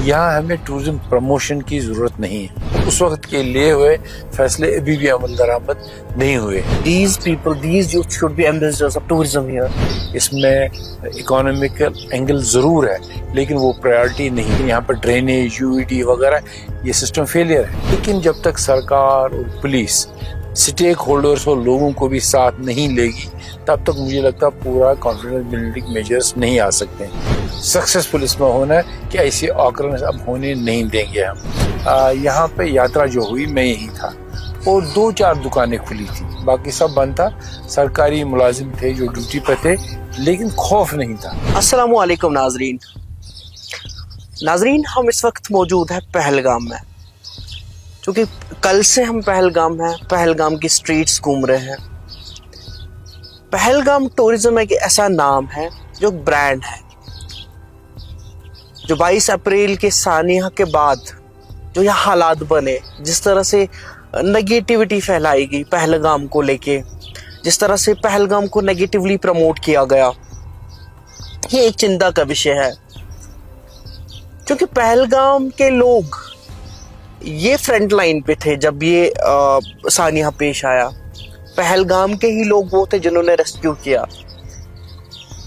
यहाँ हमें tourism promotion की जरूरत नहीं है। उस वक्त के लिए हुए फैसले अभी भी अमल दरामद नहीं हुए। These people, these youth should be ambassadors of tourism here. इसमें इकोनॉमिकल एंगल जरूर है, लेकिन वो प्रायोरिटी नहीं है। यहाँ पर ड्रेनेज, यूईडी वगैरह ये सिस्टम फेलियर है। लेकिन जब तक सरकार और पुलिस स्टेक होल्डर्स और लोगों को भी साथ नहीं लेगी, तब तक मुझे लगता है पूरा कॉन्फिडेंस बिल्डिंग मेजर्स नहीं आ सकते हैं। सक्सेसफुल इसमें होना है कि ऐसी ऑकरेंस अब होने नहीं देंगे हम। यहाँ पे यात्रा जो हुई, मैं यही था और 2-4 दुकानें खुली थी, बाकी सब बंद था। सरकारी मुलाजिम थे जो ड्यूटी पे थे, लेकिन खौफ नहीं था। अस्सलामु अलैकुम नाजरीन। नाजरीन, हम इस वक्त मौजूद है पहलगाम में, क्योंकि कल से हम पहलगाम हैं, पहलगाम की स्ट्रीट्स घूम रहे हैं। पहलगाम टूरिज्म एक ऐसा नाम है जो ब्रांड है, जो 22 अप्रैल के सानिया के बाद जो यहाँ हालात बने, जिस तरह से नेगेटिविटी फैलाई गई पहलगाम को लेके, जिस तरह से पहलगाम को नेगेटिवली प्रमोट किया गया, ये एक चिंता का विषय है। क्योंकि पहलगाम के लोग ये फ्रंट लाइन पे थे जब ये सानिया पेश आया। पहलगाम के ही लोग वो थे जिन्होंने रेस्क्यू किया।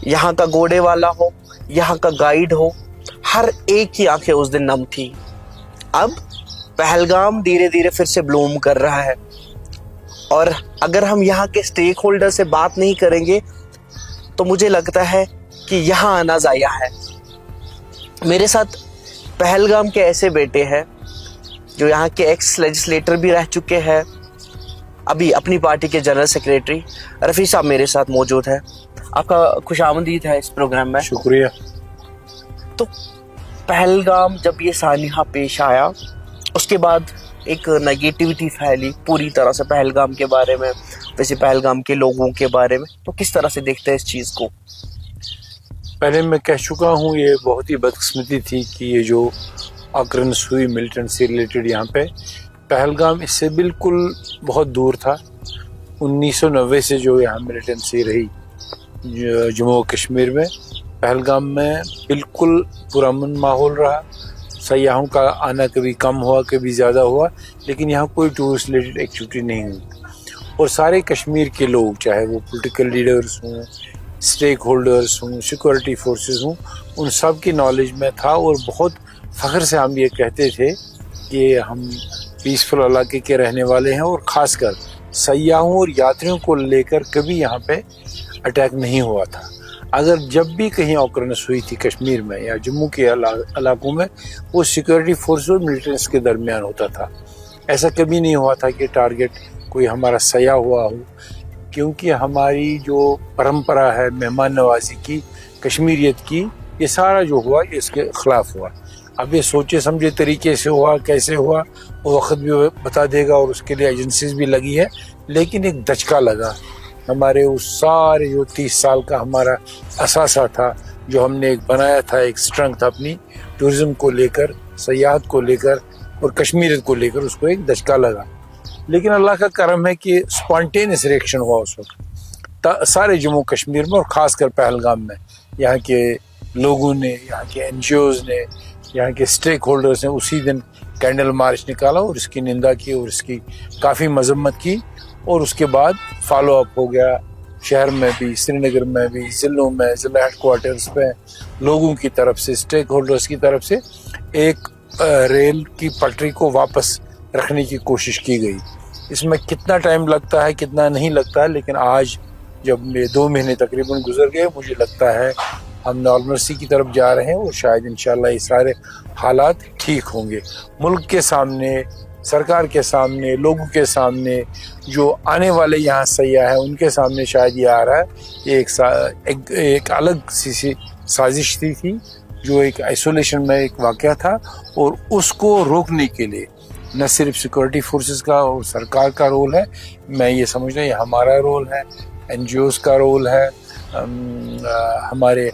यहाँ का घोड़े वाला हो, यहाँ का गाइड हो, हर एक की आंखें उस दिन नम थी। अब पहलगाम धीरे धीरे फिर से ब्लूम कर रहा है, और अगर हम यहाँ के स्टेक होल्डर से बात नहीं करेंगे तो मुझे लगता है कि यहाँ आना ज़ाया है। मेरे साथ पहलगाम के ऐसे बेटे हैं जो यहाँ के एक्स लेजिस्लेटर भी रह चुके हैं, अभी अपनी पार्टी के जनरल सेक्रेटरी रफ़ी साहब मेरे साथ मौजूद है। आपका खुशामदीद है इस प्रोग्राम में। शुक्रिया। तो पहलगाम जब ये सानिया पेश आया, उसके बाद एक नेगेटिविटी फैली पूरी तरह से पहलगाम के बारे में, वैसे पहलगाम के लोगों के बारे में। तो किस तरह से देखते हैं इस चीज़ को? पहले मैं कह चुका हूँ, ये बहुत ही बदकिस्मती थी कि ये जो ऑकरेंस हुई मिलिटेंट से रिलेटेड यहाँ पे, पहलगाम इससे बिल्कुल बहुत दूर था। 1990 से जो यहाँ मिलिटेंसी रही जम्मू कश्मीर में, पहलगाम में बिल्कुल पुरअमन माहौल रहा। सयाहों का आना कभी कम हुआ, कभी ज़्यादा हुआ, लेकिन यहाँ कोई टूरिस्ट रिलेटेड एक्टिविटी नहीं हुई। और सारे कश्मीर के लोग, चाहे वो पॉलिटिकल लीडर्स हों, स्टेक होल्डर्स हों, सिक्योरिटी फोर्सेस हों, उन सब की नॉलेज में था। और बहुत फ़ख्र से हम ये कहते थे कि हम पीसफुल इलाके के रहने वाले हैं, और ख़ासकर सयाहों और यात्रियों को लेकर कभी यहाँ पे अटैक नहीं हुआ था। अगर जब भी कहीं ऑकरेंस हुई थी कश्मीर में या जम्मू के इलाकों में, वो सिक्योरिटी फोर्स और मिलिटेंट्स के दरमियान होता था। ऐसा कभी नहीं हुआ था कि टारगेट कोई हमारा सयाह हुआ हो, क्योंकि हमारी जो परंपरा है मेहमान नवाजी की, कश्मीरियत की, ये सारा जो हुआ ये इसके ख़िलाफ़ हुआ। अब ये सोचे समझे तरीके से हुआ, कैसे हुआ वो वक्त भी बता देगा, और उसके लिए एजेंसीज भी लगी है। लेकिन एक दचका लगा हमारे उस सारे जो 30 साल का हमारा असासा था, जो हमने एक बनाया था, एक स्ट्रेंथ अपनी टूरिज्म को लेकर, सयाहत को लेकर और कश्मीरियत को लेकर, उसको एक दचका लगा। लेकिन अल्लाह का करम है कि स्पॉन्टेनियस रिएक्शन हुआ उस वक्त सारे जम्मू कश्मीर में, और ख़ासकर पहलगाम में। यहाँ के लोगों ने, यहाँ के NGOs ने, यहाँ के स्टेक होल्डर्स ने उसी दिन कैंडल मार्च निकाला और इसकी निंदा की और इसकी काफ़ी मजम्मत की। और उसके बाद फॉलो अप हो गया शहर में भी, श्रीनगर में भी, ज़िलों में, ज़िला हेडक्वार्टर्स पे लोगों की तरफ से, स्टेक होल्डर्स की तरफ से एक रेल की पटरी को वापस रखने की कोशिश की गई। इसमें कितना टाइम लगता है, कितना नहीं लगता है, लेकिन आज जब 2 महीने तकरीबन गुजर गए, मुझे लगता है हम नॉर्मलसी की तरफ जा रहे हैं, और शायद इंशाल्लाह ये सारे हालात ठीक होंगे। मुल्क के सामने, सरकार के सामने, लोगों के सामने, जो आने वाले यहाँ सयाह हैं उनके सामने शायद ये आ रहा है। ये एक अलग सी साजिश थी, जो एक आइसोलेशन में एक वाक़या था, और उसको रोकने के लिए न सिर्फ सिक्योरिटी फोर्सेस का और सरकार का रोल है, मैं ये समझता हूँ ये हमारा रोल है, NGOs का रोल है, हमारे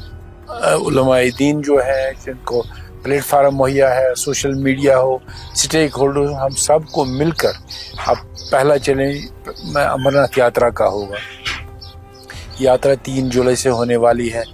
उलमाए दीन जो है जिनको प्लेटफार्म मुहैया है, सोशल मीडिया हो, स्टेक होल्डर, हम सब को मिलकर अब पहला चैलेंज अमरनाथ यात्रा का होगा। यात्रा 3 जुलाई से होने वाली है।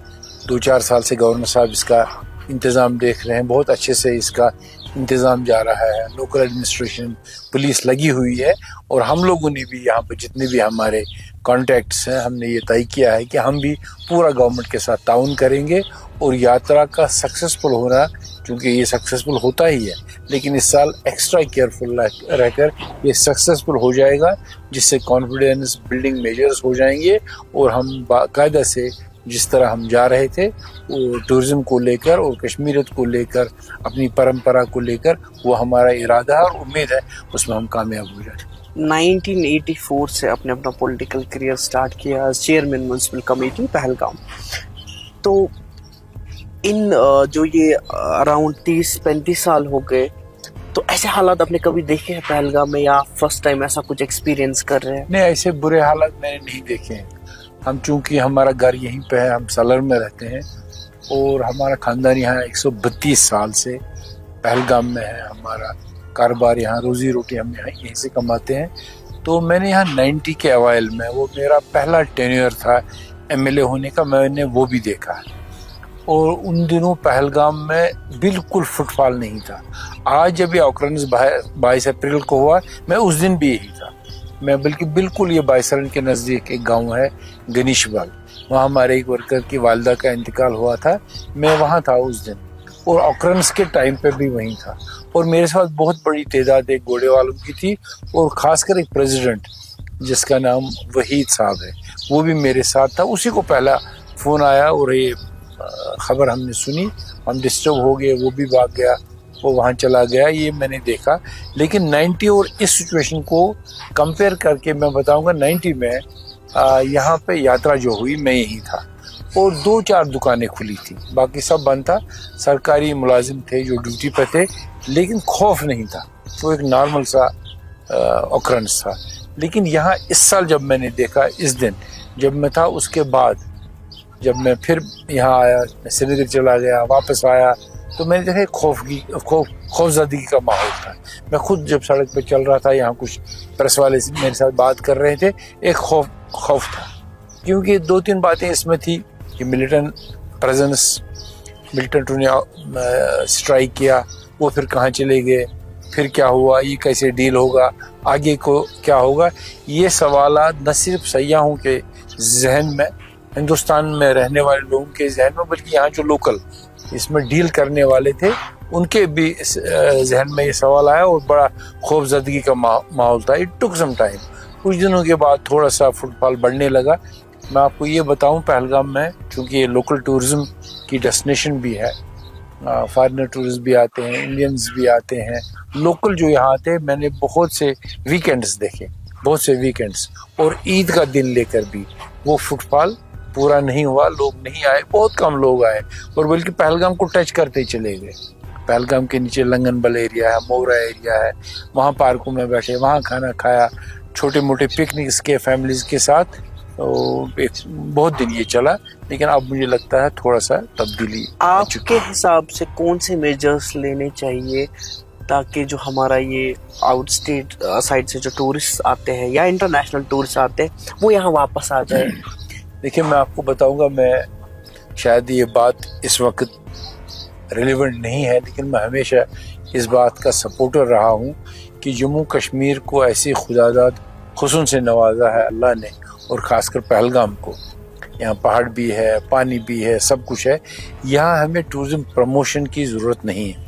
2-4 साल से गवर्नर साहब इसका इंतज़ाम देख रहे हैं, बहुत अच्छे से इसका इंतज़ाम जा रहा है, लोकल एडमिनिस्ट्रेशन पुलिस लगी हुई है, और हम लोगों ने भी यहाँ पर जितने भी हमारे कॉन्टैक्ट्स हैं, हमने ये तय किया है कि हम भी पूरा गवर्नमेंट के साथ ताउन करेंगे, और यात्रा का सक्सेसफुल होना, क्योंकि ये सक्सेसफुल होता ही है, लेकिन इस साल एक्स्ट्रा केयरफुल रहकर ये सक्सेसफुल हो जाएगा, जिससे कॉन्फिडेंस बिल्डिंग मेजर्स हो जाएंगे, और हम बाकायदा से जिस तरह हम जा रहे थे वो टूरिज्म को लेकर और कश्मीरियत को लेकर, अपनी परंपरा को लेकर, वो हमारा इरादा है और उम्मीद है उसमें हम कामयाब हो जाए। 1984 से आपने अपना पॉलिटिकल करियर स्टार्ट किया as chairman municipal committee Pahalgam. तो इन जो ये अराउंड 30-35 साल हो गए, तो ऐसे हालात आपने कभी देखे हैं पहलगाम में, या फर्स्ट टाइम ऐसा कुछ एक्सपीरियंस कर रहे हैं? नहीं, ऐसे बुरे हालात मैंने नहीं देखे हैं। हम चूंकि हमारा घर यहीं पे है, हम सलर में रहते हैं, और हमारा खानदान यहाँ 132 साल से पहलगाम में है, हमारा कारोबार यहाँ, रोजी रोटी हम यहाँ यहीं से कमाते हैं। तो मैंने यहाँ 90 के अवाइल में, वो मेरा पहला टेन्योर था एमएलए होने का, मैंने वो भी देखा है, और उन दिनों पहलगाम में बिल्कुल फुटफॉल नहीं था। आज जब ये ऑकरेंस 22 अप्रैल को हुआ, मैं उस दिन भी यही था। मैं बल्कि बिल्कुल ये बाइसरन के नज़दीक एक गांव है गनीशबाग, वहाँ हमारे एक वर्कर की वालदा का इंतकाल हुआ था, मैं वहाँ था उस दिन, और ऑकरेंस के टाइम पे भी वहीं था, और मेरे साथ बहुत बड़ी तादाद एक घोड़े वालों की थी, और ख़ासकर एक प्रेसिडेंट जिसका नाम वहीद साहब है, वो भी मेरे साथ था। उसी को पहला फ़ोन आया और ये खबर हमने सुनी, हम डिस्टर्ब हो गए, वो भी भाग गया, वो वहाँ चला गया, ये मैंने देखा। लेकिन 90 और इस सिचुएशन को कंपेयर करके मैं बताऊंगा, 90 में यहाँ पे यात्रा जो हुई, मैं यही था, और 2-4 दुकानें खुली थी, बाकी सब बंद था। सरकारी मुलाजिम थे जो ड्यूटी पे थे, लेकिन खौफ नहीं था, तो एक नॉर्मल सा ऑकरेंस था। लेकिन यहाँ इस साल जब मैंने देखा, इस दिन जब मैं था, उसके बाद जब मैं फिर यहाँ आया, मैं श्रीनगर चला गया, वापस आया, तो मैंने देखा खौफजदगी का माहौल था। मैं खुद जब सड़क पे चल रहा था, यहाँ कुछ प्रेस वाले से मेरे साथ बात कर रहे थे, एक खौफ था, क्योंकि 2-3 बातें इसमें थी कि मिलिटेंट प्रेजेंस, मिलिटेंट ने स्ट्राइक किया, वो फिर कहाँ चले गए, फिर क्या हुआ, ये कैसे डील होगा, आगे को क्या होगा, ये सवालात न सिर्फ सयाहों के जहन में, हिंदुस्तान में रहने वाले लोगों के जहन में, बल्कि यहाँ जो लोकल इसमें डील करने वाले थे उनके भी जहन में ये सवाल आया, और बड़ा खौफजदगी का माहौल था। इट टुक सम टाइम, कुछ दिनों के बाद थोड़ा सा फुटफॉल बढ़ने लगा। मैं आपको ये बताऊं, पहलगाम में चूँकि ये लोकल टूरिज्म की डेस्टिनेशन भी है, फॉरेनर टूरिस्ट भी आते हैं, इंडियंस भी आते हैं, लोकल जो यहाँ आते हैं, मैंने बहुत से वीकेंड्स देखे, बहुत से वीकेंड्स, और ईद का दिन लेकर भी वो फुटफॉल पूरा नहीं हुआ, लोग नहीं आए, बहुत कम लोग आए, और बल्कि पहलगाम को टच करते ही चले गए। पहलगाम के नीचे लंगनबल एरिया है, मोगरा एरिया है, वहाँ पार्कों में बैठे, वहाँ खाना खाया, छोटे मोटे पिकनिक्स के फैमिलीज के साथ, तो बहुत दिन ये चला। लेकिन अब मुझे लगता है थोड़ा सा तब्दीली। आपके हिसाब से कौन से मेजर्स लेने चाहिए ताकि जो हमारा ये आउट स्टेट साइड से जो टूरिस्ट आते हैं या इंटरनेशनल टूरिस्ट आते हैं, वो यहाँ वापस आ जाए? देखिए, मैं आपको बताऊंगा, मैं शायद ये बात इस वक्त रिलेवेंट नहीं है, लेकिन मैं हमेशा इस बात का सपोर्टर रहा हूँ कि जम्मू कश्मीर को ऐसी खुदादाद हुस्न से नवाजा है अल्लाह ने, और ख़ासकर पहलगाम को। यहाँ पहाड़ भी है, पानी भी है, सब कुछ है। यहाँ हमें टूरिज़्म प्रमोशन की ज़रूरत नहीं है।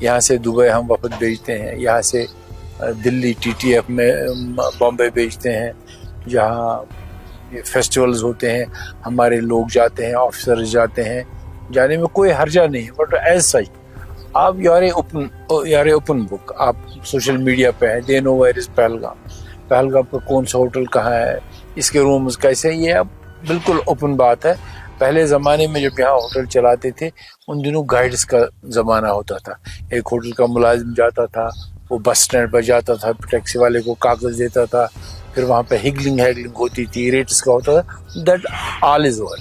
यहाँ से दुबई हम वफद भेजते हैं, यहाँ से दिल्ली TTF में बॉम्बे भेजते हैं, जहाँ फेस्टिवल्स होते हैं हमारे लोग जाते हैं, ऑफिसर्स जाते हैं, जाने में कोई हर्जा नहीं है। बट एज सच आप यार ओपन बुक, आप सोशल मीडिया पे हैं, they know where is Pahalgam, Pahalgam पर कौन सा होटल कहाँ है, इसके रूम्स कैसे, ये अब बिल्कुल ओपन बात है। पहले ज़माने में जब यहाँ होटल चलाते थे, उन दिनों गाइड्स का ज़माना होता था। एक होटल का मुलाजिम जाता था, वो बस स्टैंड पर जाता था, टैक्सी वाले को कागज़ देता था, फिर वहाँ पे हिगलिंग होती थी, रेट्स का होता था। That all is over.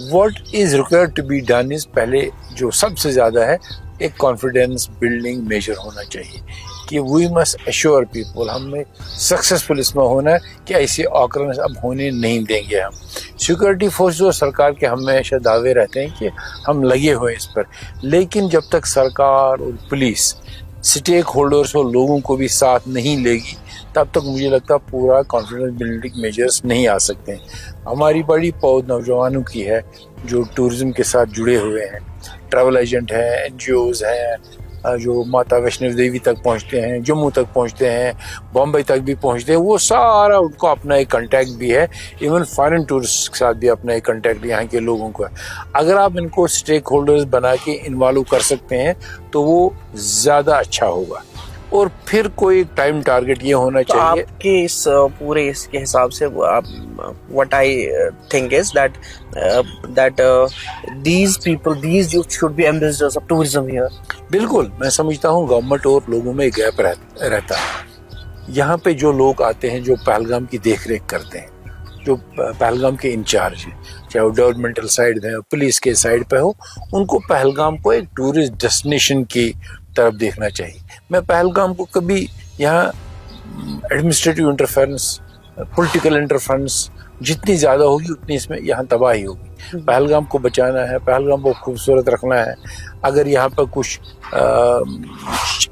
What is required to be done is, पहले जो सबसे ज़्यादा है, ایک کانفیڈینس بلڈنگ میجر ہونا چاہیے کہ وی مسٹ ایشور پیپل, ہمیں سکسیسفل اس میں ہونا ہے کہ ایسی آکرنس اب ہونے نہیں دیں گے ہم. سیکورٹی فورس جو سرکار کے ہمیشہ دعوے رہتے ہیں کہ ہم لگے ہوئے اس پر, لیکن جب تک سرکار اور پولیس اسٹیک ہولڈرس اور لوگوں کو بھی ساتھ نہیں لے گی تب تک مجھے لگتا پورا کانفیڈنس بلڈنگ میجرز نہیں آ سکتے ہیں. ہماری بڑی پود نوجوانوں کی ہے جو ٹورزم کے ساتھ جڑے ہوئے ہیں, ٹریول ایجنٹ ہیں, این جی اوز ہیں, جو ماتا ویشنو دیوی تک پہنچتے ہیں, جموں تک پہنچتے ہیں, بامبئی تک بھی پہنچتے ہیں, وہ سارا ان کو اپنا ایک کنٹیکٹ بھی ہے, ایون فارن ٹورسٹ کے ساتھ بھی اپنا ایک کنٹیکٹ یہاں کے لوگوں کا ہے. اگر آپ ان کو اسٹیک ہولڈرز بنا کے انوالو کر سکتے ہیں تو وہ زیادہ اچھا ہوگا. اور پھر کوئی ٹائم ٹارگٹ یہ ہونا چاہیے. آپ کے اس پورے اس کے حساب سے what I think is that these people, these youth should be ambassadors of tourism here. بالکل, میں سمجھتا ہوں گورنمنٹ اور لوگوں میں گیپ رہتا ہے. یہاں پہ جو لوگ آتے ہیں جو پہلگام کی دیکھ ریکھ کرتے ہیں, جو پہلگام کے انچارج ہیں, چاہے وہ ڈیولپمنٹل سائڈ ہے, پولیس کے سائڈ پہ ہو, ان کو پہلگام کو ایک ٹورسٹ ڈیسٹینیشن کی طرف دیکھنا چاہیے. میں پہلگام کو کبھی یہاں ایڈمنسٹریٹو انٹرفیرنس, پولیٹیکل انٹرفیرنس جتنی زیادہ ہوگی اتنی اس میں یہاں تباہی ہوگی. پہلگام کو بچانا ہے, پہلگام کو خوبصورت رکھنا ہے. اگر یہاں پر کچھ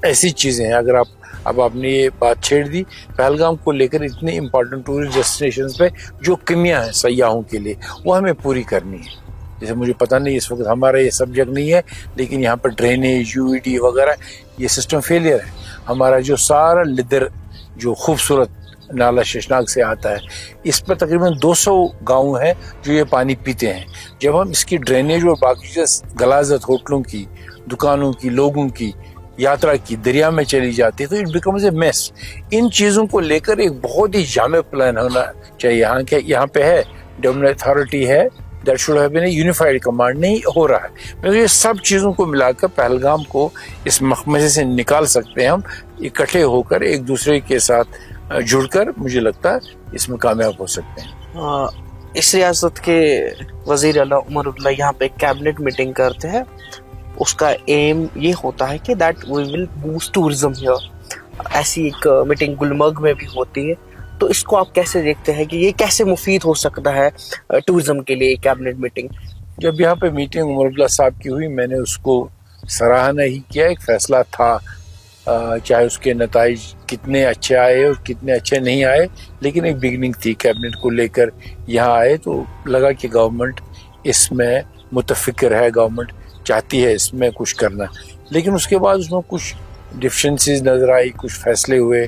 ایسی چیزیں ہیں, اگر آپ نے یہ بات چھیڑ دی پہلگام کو لے کر, اتنے امپورٹنٹ ٹورسٹ ڈیسٹینیشنز پہ جو کمیاں ہیں سیاحوں کے لیے وہ ہمیں پوری کرنی ہے. جیسے مجھے پتہ نہیں اس وقت ہمارا یہ سبجیکٹ نہیں ہے, لیکن یہاں پر ڈرینیج, یو ای ڈی وغیرہ یہ سسٹم فیلئر ہے. ہمارا جو سارا لدر جو خوبصورت نالا ششناگ سے آتا ہے, اس پر تقریباً 200 گاؤں ہیں جو یہ پانی پیتے ہیں. جب ہم اس کی ڈرینیج اور باقی غلاظت ہوٹلوں کی, دکانوں کی, لوگوں کی, یاترا کی دریا میں چلی جاتی ہے تو اٹ بیکمز اے میس. ان چیزوں کو لے کر ایک بہت ہی جامع پلان ہونا چاہیے. یہاں پہ ہے ڈیولپمنٹ اتھارٹی ہے, that should have been a unified command. نہیں ہو رہا ہے. یہ سب چیزوں کو ملا کر پہلگام کو اس مخمصے سے نکال سکتے ہیں ہم اکٹھے ہو کر, ایک دوسرے کے ساتھ جڑ کر. مجھے لگتا ہے اس میں کامیاب ہو سکتے ہیں. اس ریاست کے وزیر اعلیٰ عمر عبداللہ یہاں پہ کیبنٹ میٹنگ کرتے ہیں. اس کا ایم یہ ہوتا ہے کہ that we will boost tourism here. ایسی ایک میٹنگ گلمرگ میں بھی ہوتی ہے. تو اس کو آپ کیسے دیکھتے ہیں کہ یہ کیسے مفید ہو سکتا ہے ٹورزم کے لیے کیبنٹ میٹنگ؟ جب یہاں پہ میٹنگ عمر عبداللہ صاحب کی ہوئی, میں نے اس کو سراہنا ہی کیا. ایک فیصلہ تھا, چاہے اس کے نتائج کتنے اچھے آئے اور کتنے اچھے نہیں آئے, لیکن ایک بگننگ تھی. کیبنٹ کو لے کر یہاں آئے تو لگا کہ گورنمنٹ اس میں متفکر ہے, گورنمنٹ چاہتی ہے اس میں کچھ کرنا. لیکن اس کے بعد اس میں کچھ ڈیفیشنسیز نظر آئی, کچھ فیصلے ہوئے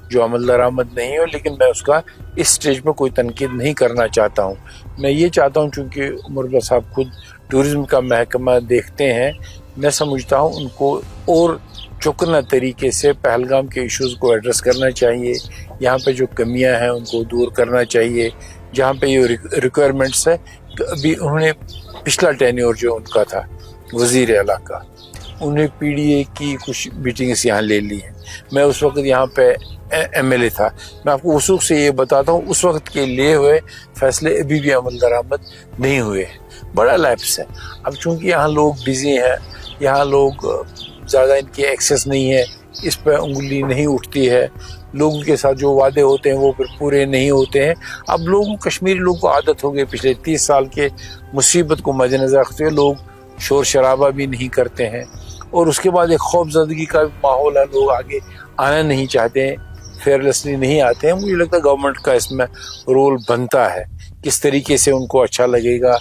جو عمل درآمد نہیں ہو. لیکن میں اس کا اس سٹیج پہ کوئی تنقید نہیں کرنا چاہتا ہوں. میں یہ چاہتا ہوں چونکہ عمر عبداللہ صاحب خود ٹورزم کا محکمہ دیکھتے ہیں, میں سمجھتا ہوں ان کو اور چوکنا طریقے سے پہلگام کے ایشوز کو ایڈریس کرنا چاہیے. یہاں پہ جو کمیاں ہیں ان کو دور کرنا چاہیے. جہاں پہ یہ ریکوائرمنٹس ہے, ابھی انہوں نے پچھلا ٹینیور جو ان کا تھا وزیر اعلیٰ کا, انہیں پی ڈی اے کی کچھ میٹنگس یہاں لے لی ہیں. میں اس وقت یہاں پہ ایم ایل اے تھا. میں آپ کو وثوق سے یہ بتاتا ہوں اس وقت کے لیے ہوئے فیصلے ابھی بھی عمل درآمد نہیں ہوئے ہیں. بڑا لیپس ہے. اب چونکہ یہاں لوگ بزی ہیں, یہاں لوگ زیادہ ان کی ایکسیس نہیں ہے, اس پہ انگلی نہیں اٹھتی ہے. لوگوں کے ساتھ جو وعدے ہوتے ہیں وہ پھر پورے نہیں ہوتے ہیں. اب لوگوں کشمیری لوگوں کو عادت ہو گئی پچھلے 30 سال کے مصیبت کو مد نظر رکھتے ہوئے لوگ شور شرابہ بھی نہیں کرتے ہیں. اور اس کے بعد ایک خوف زدگی کا ماحول ہے, لوگ آگے آنا نہیں چاہتے ہیں, فیئرلیسلی نہیں آتے ہیں. مجھے لگتا ہے گورنمنٹ کا اس میں رول بنتا ہے, کس طریقے سے ان کو اچھا لگے گا,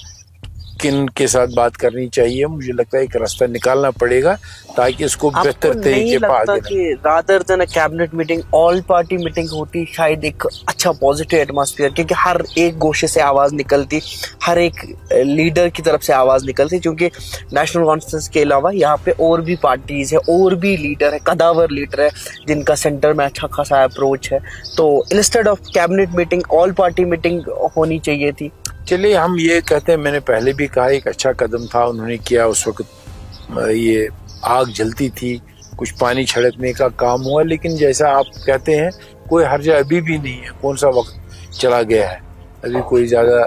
کن کے ساتھ بات کرنی چاہیے. مجھے لگتا ہے ایک راستہ نکالنا پڑے گا تاکہ اس کو بہتر طریقے پر آگے کہ rather than a cabinet meeting all party meeting ہوتی شاید ایک اچھا پازیٹیو ایٹماسفیئر, کیونکہ ہر ایک گوشے سے آواز نکلتی, ہر ایک لیڈر کی طرف سے آواز نکلتی. کیونکہ نیشنل کانفرنس کے علاوہ یہاں پہ اور بھی پارٹیز ہے, اور بھی لیڈر ہے, قداور لیڈر ہے جن کا سینٹر میں اچھا خاصا اپروچ ہے. تو instead of cabinet meeting all party meeting ہونی چاہیے تھی. چلیے ہم یہ کہتے ہیں, میں نے پہلے بھی کہا ایک اچھا قدم تھا انہوں نے کیا. اس وقت یہ آگ جلتی تھی, کچھ پانی چھڑکنے کا کام ہوا, لیکن جیسا آپ کہتے ہیں کوئی حرجہ ابھی بھی نہیں ہے. کون سا وقت چلا گیا ہے, ابھی کوئی زیادہ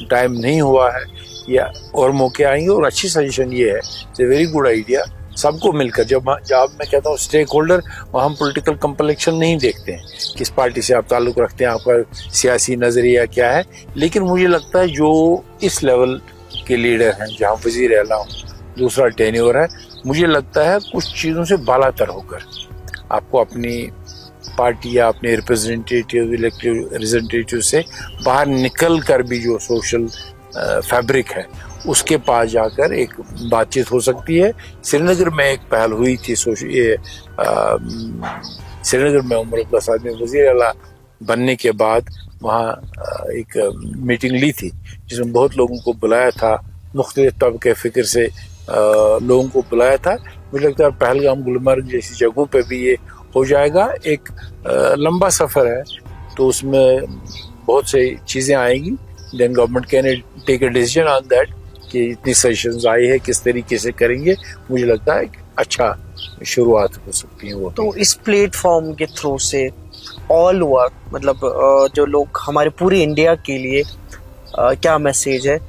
ٹائم نہیں ہوا ہے, یا اور موقع آئیں گے. اور اچھی سجیشن یہ ہے, it's a very good idea सबको मिलकर, जब मैं कहता हूँ स्टेक होल्डर, वहाँ हम पॉलिटिकल कंप्लेक्शन नहीं देखते हैं, किस पार्टी से आप ताल्लुक़ रखते हैं, आपका सियासी नज़रिया क्या है, लेकिन मुझे लगता है जो इस लेवल के लीडर हैं, जहाँ वज़ीर आला हूँ, दूसरा टेन्योर है, मुझे लगता है कुछ चीज़ों से बालातर होकर आपको अपनी पार्टी या अपने रिप्रेजेंटेटिव इलेक्टेड रिप्रेजेंटेटिव से बाहर निकल कर भी जो सोशल फैब्रिक है उसके पास जाकर एक बातचीत हो सकती है। श्रीनगर में एक पहल हुई थी, श्रीनगर में उमर अब्दुल्ला साहब ने वज़ीर आला बनने के बाद वहाँ एक मीटिंग ली थी जिसमें बहुत लोगों को बुलाया था, मुख्तलिफ तबके फ़िक्र से लोगों को बुलाया था। मुझे लगता है पहलगाम गुलमर्ग जैसी जगहों पे भी ये हो जाएगा। एक लंबा सफ़र है तो उसमें बहुत सी चीज़ें आएंगी, then government can take a decision on that कि इतनी सेशंस आई है किस तरीके से करेंगे। मुझे लगता है अच्छा शुरुआत हो सकती है वो। तो इस प्लेटफॉर्म के थ्रू से ऑल ओवर मतलब जो लोग हमारे पूरे इंडिया के लिए क्या मैसेज है,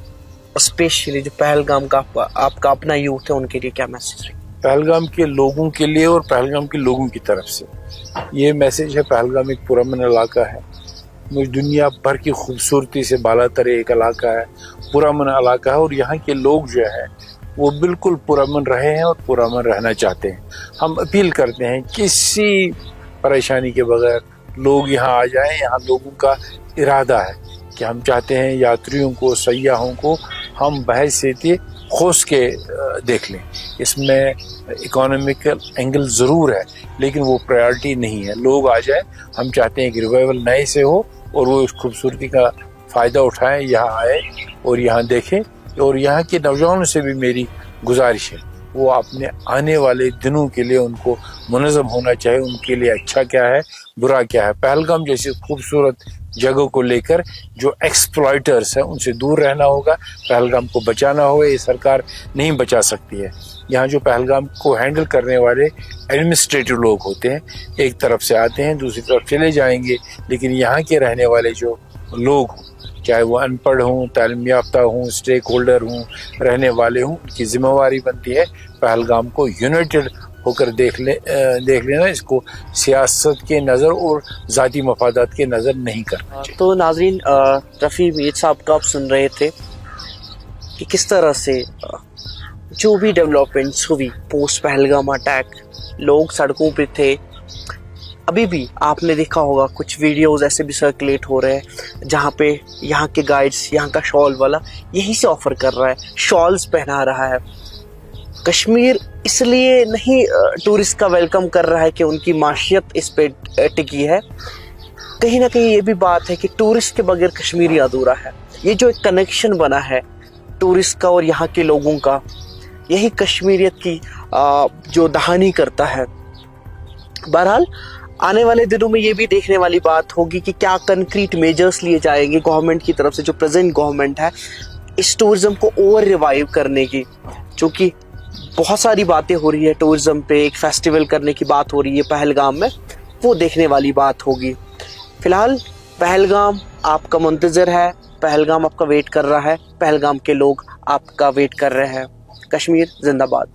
स्पेशली जो पहलगाम का आपका अपना यूथ है उनके लिए क्या मैसेज है? पहलगाम के लोगों के लिए और पहलगाम के लोगों की तरफ से ये मैसेज है, पहलगाम एक पुरअमन इलाका है, मुझे दुनिया भर की खूबसूरती से बालातर एक इलाका है, पुरअमन इलाका है, और यहाँ के लोग जो है वो बिल्कुल पुरअमन रहे हैं और पुरअमन रहना चाहते हैं। हम अपील करते हैं किसी परेशानी के बगैर लोग यहाँ आ जाएं। यहाँ लोगों का इरादा है कि हम चाहते हैं यात्रियों को, सयाहों को हम बहैसियत खोस के देख लें। इसमें इकोनॉमिकल एंगल ज़रूर है लेकिन वो प्रायोरिटी नहीं है। लोग आ जाए, हम चाहते हैं कि रिवाइवल नए से हो और वो इस खूबसूरती का फ़ायदा उठाएं, यहाँ आए और यहाँ देखें। और यहाँ के नौजवानों से भी मेरी गुजारिश है वो अपने आने वाले दिनों के लिए उनको मुनज़्ज़म होना चाहिए, उनके लिए अच्छा क्या है बुरा क्या है। पहलगाम जैसी खूबसूरत जगह को लेकर जो एक्सप्लॉइटर्स हैं उनसे दूर रहना होगा, पहलगाम को बचाना होगा। ये सरकार नहीं बचा सकती है। यहाँ जो पहलगाम को हैंडल करने वाले एडमिनिस्ट्रेटिव लोग होते हैं, एक तरफ से आते हैं दूसरी तरफ चले जाएंगे, लेकिन यहाँ के रहने वाले जो लोग हों, चाहे वो अनपढ़ हों, तालीम याफ्ता हों, स्टेक होल्डर हों, रहने वाले हों, उनकी जिम्मेवारी बनती है पहलगाम को यूनाइटेड होकर देख लेना। इसको सियासत के नज़र और ज़ाती मफादात के नज़र नहीं करना चाहिए। तो नाज़रीन, रफ़ी मीर साहब का आप सुन रहे थे कि किस तरह से जो भी डेवलपमेंट्स हुई पोस्ट पहलगाम अटैक, लोग सड़कों पे थे। अभी भी आपने देखा होगा कुछ वीडियोस ऐसे भी सर्कुलेट हो रहे हैं जहाँ पे यहाँ के गाइड्स, यहाँ का शॉल वाला यहीं से ऑफ़र कर रहा है, शॉल्स पहना रहा है। कश्मीर इसलिए नहीं टूरिस्ट का वेलकम कर रहा है कि उनकी माशियत इस पे टिकी है, कहीं ना कहीं ये भी बात है कि टूरिस्ट के बगैर कश्मीर अधूरा है। ये जो एक कनेक्शन बना है टूरिस्ट का और यहाँ के लोगों का, यही कश्मीरियत की जो दहानी करता है। बहरहाल आने वाले दिनों में ये भी देखने वाली बात होगी कि क्या कंक्रीट मेजर्स लिए जाएंगे गवर्नमेंट की तरफ से, जो प्रेजेंट गवर्नमेंट है, इस टूरिज्म को ओवर रिवाइव करने की। चूँकि बहुत सारी बातें हो रही है टूरिज्म पे, एक फेस्टिवल करने की बात हो रही है पहलगाम में, वो देखने वाली बात होगी। फिलहाल पहलगाम आपका मुंतज़र है, पहलगाम आपका वेट कर रहा है, पहलगाम के लोग आपका वेट कर रहे हैं। कश्मीर जिंदाबाद।